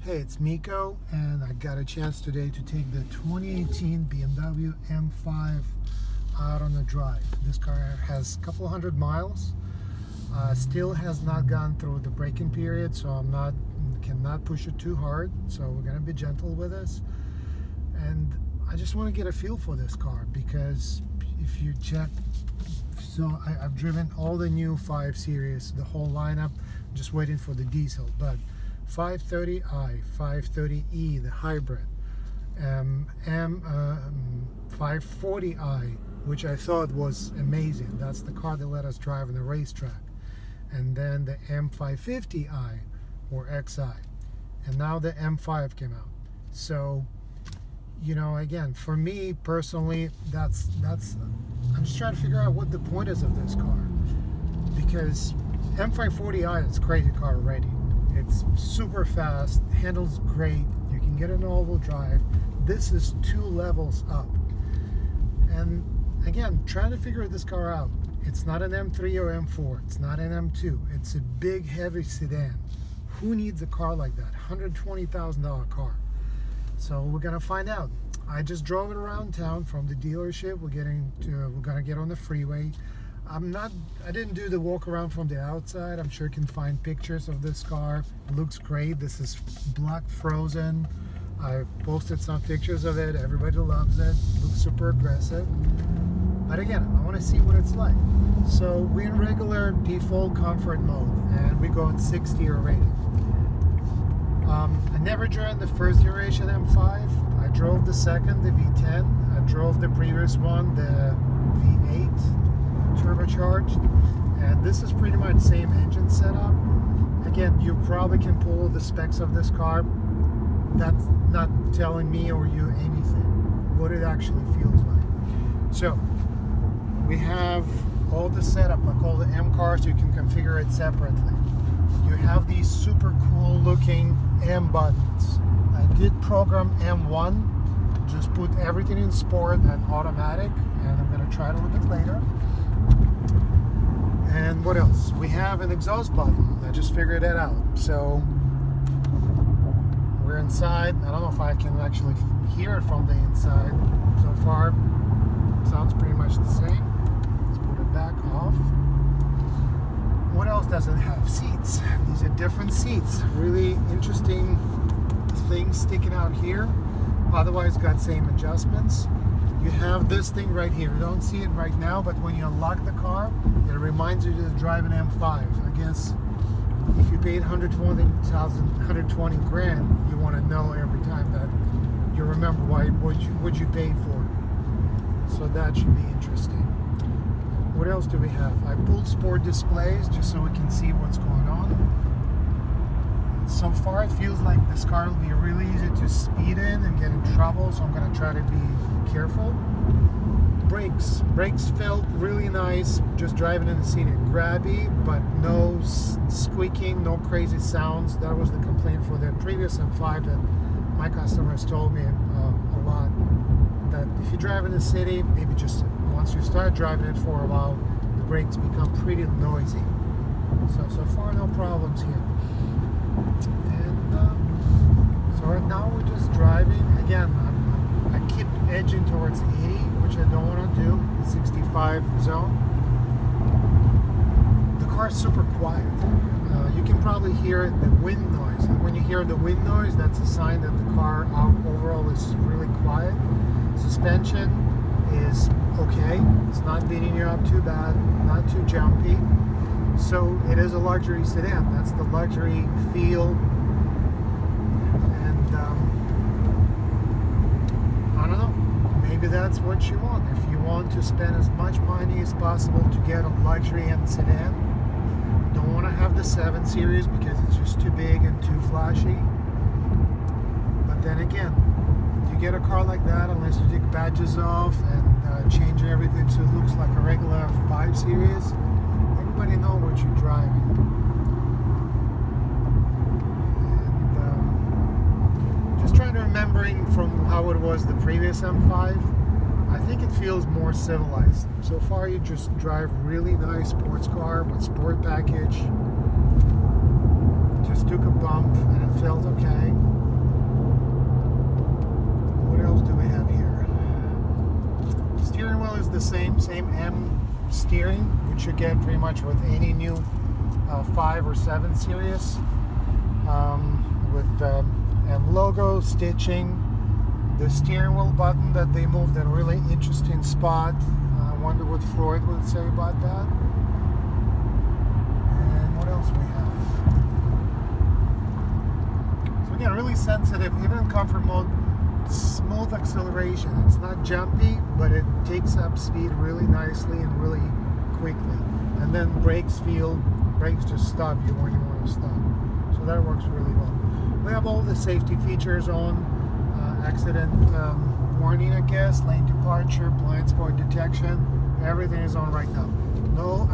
Hey, it's Mico, and I got a chance today to take the 2018 BMW M5 out on a drive. This car has a couple hundred miles, still has not gone through the braking period, so cannot push it too hard, so we're gonna be gentle with this. And I just want to get a feel for this car, because if you check, so I've driven all the new 5 Series, the whole lineup, just waiting for the diesel, but 530i, 530e, the hybrid, M540i, which I thought was amazing. That's the car that let us drive on the racetrack. And then the M550i, or XI. And now the M5 came out. So, you know, again, for me personally, I'm just trying to figure out what the point is of this car. Because M540i is a crazy car already. It's super fast, handles great, you can get an all-wheel drive. This is 2 levels up. And again, trying to figure this car out. It's not an M3 or M4, it's not an M2, it's a big heavy sedan. Who needs a car like that? $120,000 car. So we're gonna find out. I just drove it around town from the dealership. We're gonna get on the freeway. I didn't do the walk around from the outside. I'm sure you can find pictures of this car. It looks great. This is black frozen. I posted some pictures of it. Everybody loves it. It looks super aggressive. But again, I want to see what it's like. So we're in regular default comfort mode, and we go in 60 already. I never drove the first generation M5. I drove the second, the V10. I drove the previous one, the V8. Turbocharged, and this is pretty much the same engine setup. Again, you probably can pull the specs of this car. That's not telling me or you anything, what it actually feels like. So we have all the setup, like all the M cars, you can configure it separately. You have these super cool looking M buttons. I did program M1, just put everything in sport and automatic, and I'm going to try it a little bit later. And what else? We have an exhaust button. I just figured that out. So we're inside. I don't know if I can actually hear it from the inside. So far, sounds pretty much the same. Let's put it back off. What else does it have? Seats. These are different seats. Really interesting things sticking out here. Otherwise, got same adjustments. You have this thing right here. You don't see it right now, but when you unlock the car, it reminds you to drive an M5. I guess if you paid $120 grand, you want to know every time that you remember what you paid for. So that should be interesting. What else do we have? I pulled sport displays just so we can see what's going on. So far, it feels like this car will be really easy to speed in and get in trouble, so I'm going to try to be careful. Brakes felt really nice, just driving in the scene. Grabby, but no squeaking, no crazy sounds. That was the complaint for the previous M5 that my customers told me a lot. That if you drive in the city, maybe just once you start driving it for a while, the brakes become pretty noisy. So far, no problems here. And so right now we're just driving. Again, I keep edging towards 80, which I don't want to do, the 65 zone. The car's super quiet. You can probably hear the wind noise. And when you hear the wind noise, that's a sign that the car overall is really quiet. Suspension is okay. It's not beating you up too bad, not too jumpy. So it is a luxury sedan. That's the luxury feel. And I don't know, maybe that's what you want. If you want to spend as much money as possible to get a luxury end sedan, don't want to have the 7 Series because it's just too big and too flashy. But then again, you get a car like that, unless you take badges off and change everything so it looks like a regular 5 Series, everybody know what you're driving. And just trying to remembering from how it was the previous M5, I think it feels more civilized. So far you just drive really nice sports car with sport package. Just took a bump and it felt okay. the same M steering, which you get pretty much with any new 5 or 7 series, with M logo, stitching, the steering wheel button that they moved in a really interesting spot. I wonder what Floyd would say about that. And what else we have? So again, really sensitive, even in comfort mode. Smooth acceleration. It's not jumpy, but it takes up speed really nicely and really quickly. And then brakes just stop you when you want to stop. So that works really well. We have all the safety features on. Accident warning, I guess, lane departure, blind spot detection. Everything is on right now. No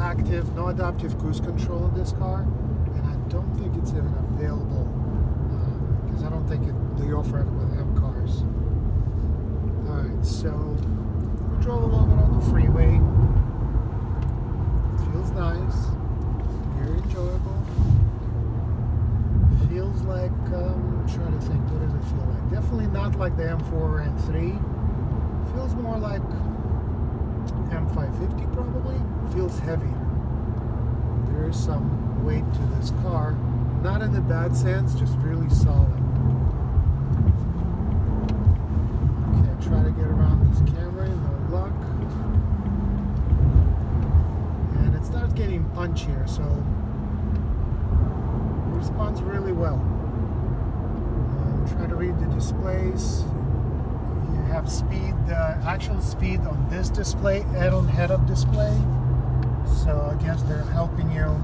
adaptive cruise control in this car, and I don't think it's even available because I don't think they offer it with M cars. Alright, so we drove a little bit on the freeway. It feels nice, very enjoyable. Feels like, I'm trying to think, what does it feel like? Definitely not like the M4 or M3. Feels more like M550 probably. Feels heavier. There is some weight to this car. Not in a bad sense, just really solid. Okay, try to get around this camera, no luck. And it starts getting punchier, so it responds really well. Try to read the displays. You have speed, actual speed on this display and on head-up display. So I guess they're helping you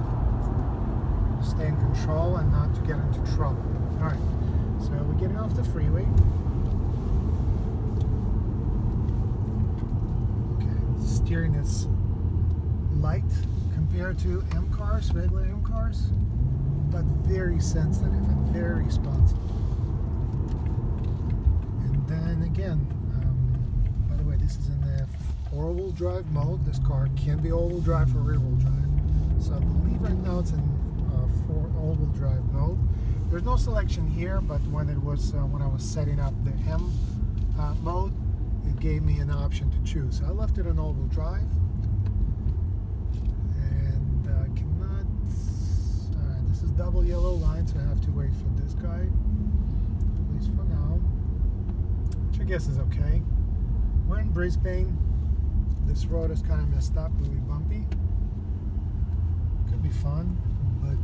stay in control and not to get into trouble. Alright, so we're getting off the freeway. Okay, steering is light compared to M cars, regular M cars, but very sensitive and very responsive. And then again, by the way, this is in the four-wheel drive mode. This car can be all-wheel drive or rear-wheel drive. So I believe right now it's in all-wheel drive mode. There's no selection here, but when it was when I was setting up the M mode, it gave me an option to choose. So I left it on all-wheel drive, and I cannot. This is double yellow line, so I have to wait for this guy, at least for now, which I guess is okay. We're in Brisbane. This road is kind of messed up, really bumpy. Could be fun, but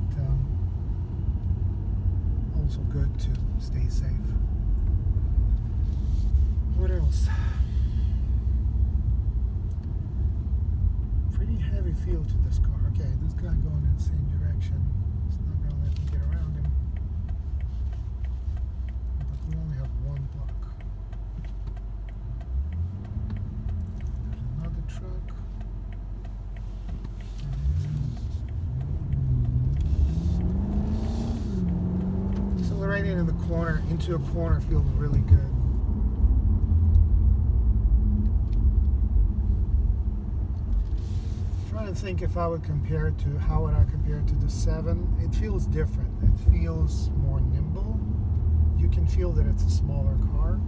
also good to stay safe. What else? Pretty heavy feel to this car. Okay, this guy going in the same direction. It's not going to let me get around him. But we only have one block. There's another truck. Accelerating in the corner, into a corner, feels really good. Trying to think if I would compare it to, how would I compare it to the 7? It feels different. It feels more nimble. You can feel that it's a smaller car.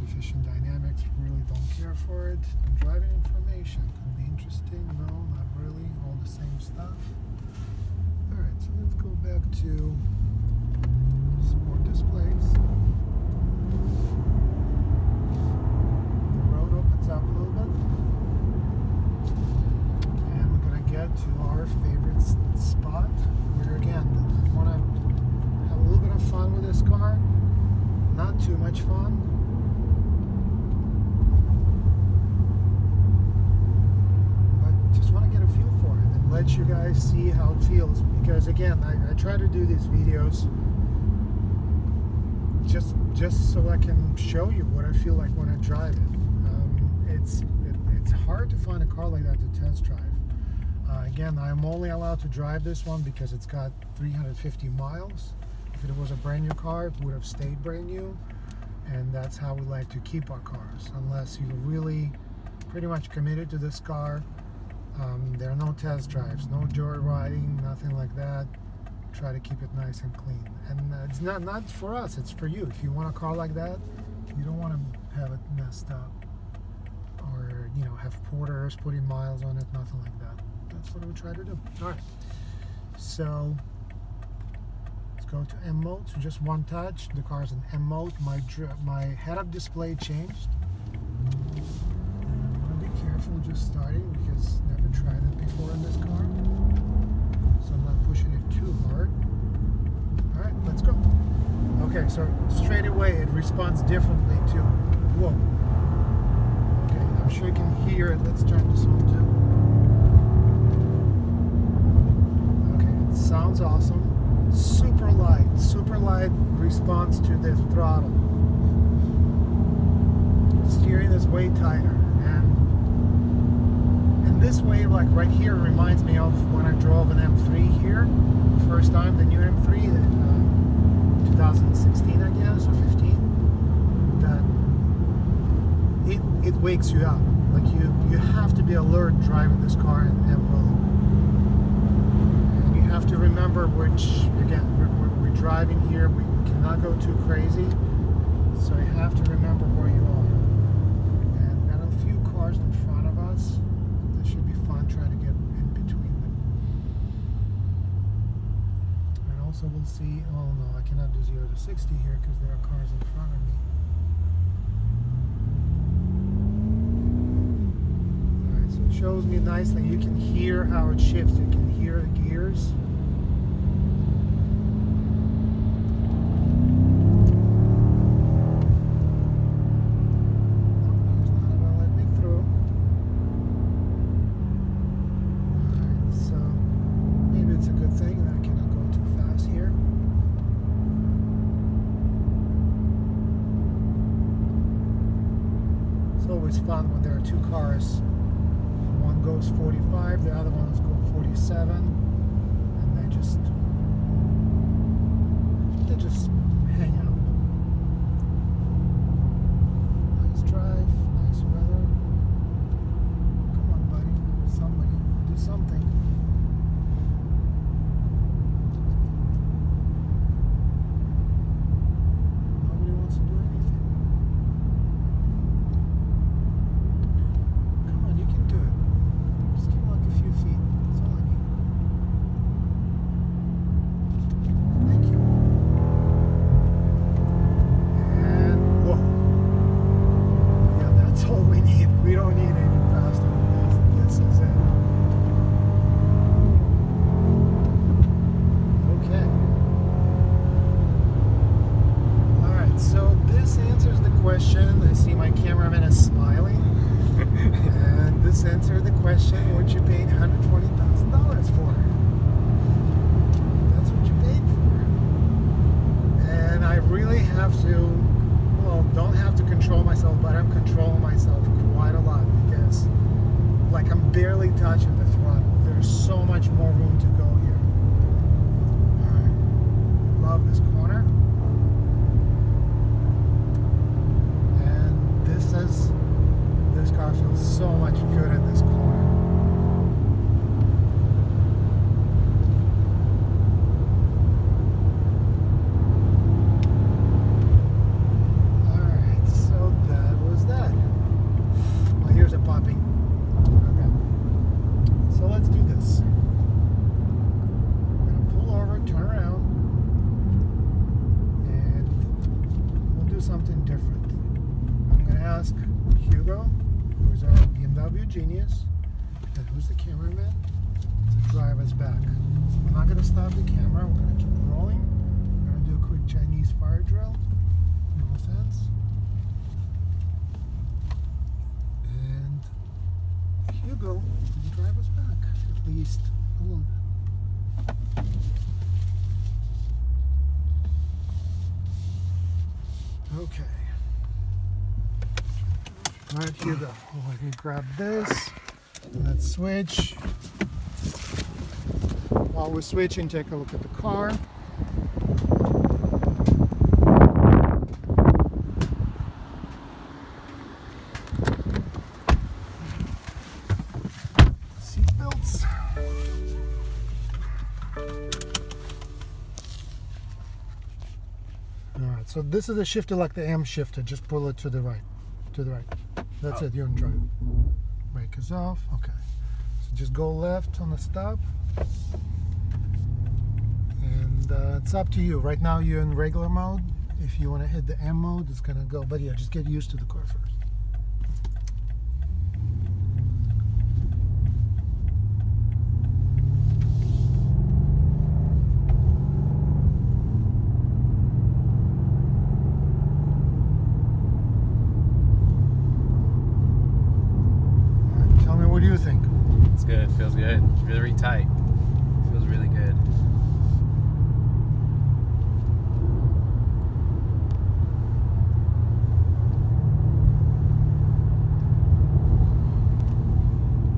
Efficient dynamics, really don't care for it. Driving information could be interesting. No, not really. All the same stuff. Alright, so let's go back to sport displays. The road opens up a little bit. And we're going to get to our favorite spot where, again, I want to have a little bit of fun with this car. Not too much fun. Let you guys see how it feels, because again, I try to do these videos just so I can show you what I feel like when I drive it. It's hard to find a car like that to test drive. Again, I'm only allowed to drive this one because it's got 350 miles. If it was a brand new car, it would have stayed brand new, and that's how we like to keep our cars, unless you're really pretty much committed to this car. There are no test drives, no joyriding, nothing like that. Try to keep it nice and clean. And it's not for us, it's for you. If you want a car like that, you don't want to have it messed up. Or, you know, have porters putting miles on it, nothing like that. That's what we try to do. Alright. So, let's go to M mode. So just one touch. The car's in M mode. My head-up display changed. I want to be careful just starting because never tried it before in this car. So I'm not pushing it too hard. Alright, let's go. Okay, so straight away it responds differently to whoa. Okay, I'm sure you can hear it. Let's turn this on too. Okay, it sounds awesome. Super light response to this throttle. Steering is way tighter, and this way, like right here, reminds me of when I drove an M3 here, first time, the new M3, 2016, I guess, or 15. That it wakes you up. Like you have to be alert driving this car in M mode, and you have to remember which. Again, we're driving here. We cannot go too crazy, so you have to remember where you are. Cars in front of us. This should be fun trying to get in between them. And also we'll see, oh no, I cannot do 0 to 60 here because there are cars in front of me. Alright, so it shows me nicely. You can hear how it shifts. You can hear the gears. Always fun when there are two cars. One goes 45, the other one's go 47, and they just hang out. Nice drive, nice weather. Come on, buddy. Somebody do something. Nobody wants to do anything. I see my cameraman is smiling. And this answered the question, what you paid $120,000 for. That's what you paid for. And I really have to, well, don't have to control myself, but I'm controlling myself quite a lot because, like, I'm barely touching the throttle. There's so much more room to go here. Alright, love this corner. This car feels so much good in this corner. Alright, so that was that. My ears are popping. Okay. So let's do this. I'm going to pull over, turn around, and we'll do something different. I'm going to ask Hugo, who's our BMW genius, and who's the cameraman, to drive us back. So we're not going to stop the camera, we're going to keep rolling. We're going to do a quick Chinese fire drill, no offense. And Hugo will drive us back, at least a little bit. Okay. Alright, Hugo, let me grab this. Let's switch. While we're switching, take a look at the car. Seats So this is a shifter like the M shifter. Just pull it to the right. To the right. That's it. You're in drive. Brake is off. Okay. So just go left on the stop. And it's up to you. Right now you're in regular mode. If you want to hit the M mode, it's going to go. But yeah, just get used to the car first. What do you think? It's good. Feels good. Really tight. Feels really good.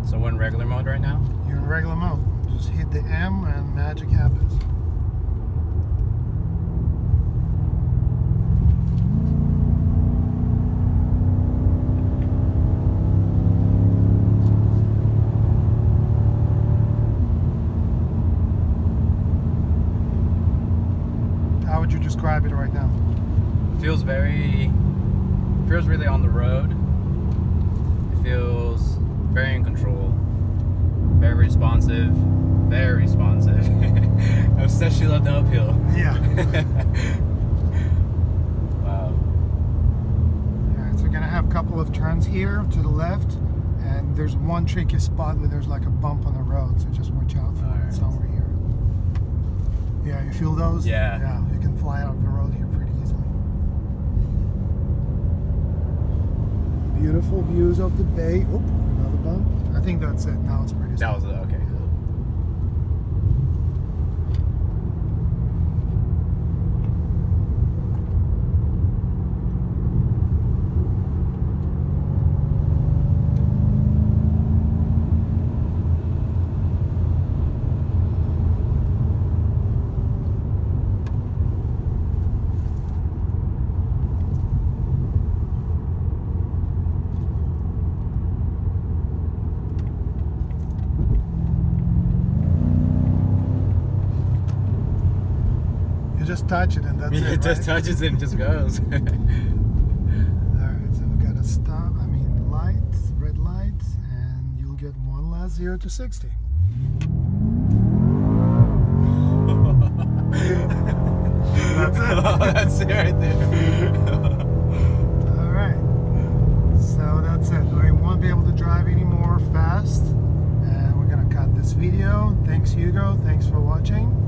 So we're in regular mode right now? You're in regular mode. Just hit the M and magic happens. How would you describe it right now? Feels really on the road. It feels very in control, very responsive, very responsive. I especially love the uphill. Yeah. Wow. Alright, so we're gonna have a couple of turns here to the left, and there's one tricky spot where there's like a bump on the road, so just watch out for it somewhere here. Yeah, you feel those? Yeah. Yeah, you can fly out the road here pretty easily. Beautiful views of the bay. Oop, another bump. I think that's it. Now it's pretty That was it, okay. You just touch it and that's it. It just touches it and just goes. Alright, so we got to stop. I mean, lights, red lights, and you'll get one last 0 to 60. That's it. Oh, that's it right there. Alright, so that's it. We won't be able to drive anymore fast, and we're gonna cut this video. Thanks, Hugo. Thanks for watching.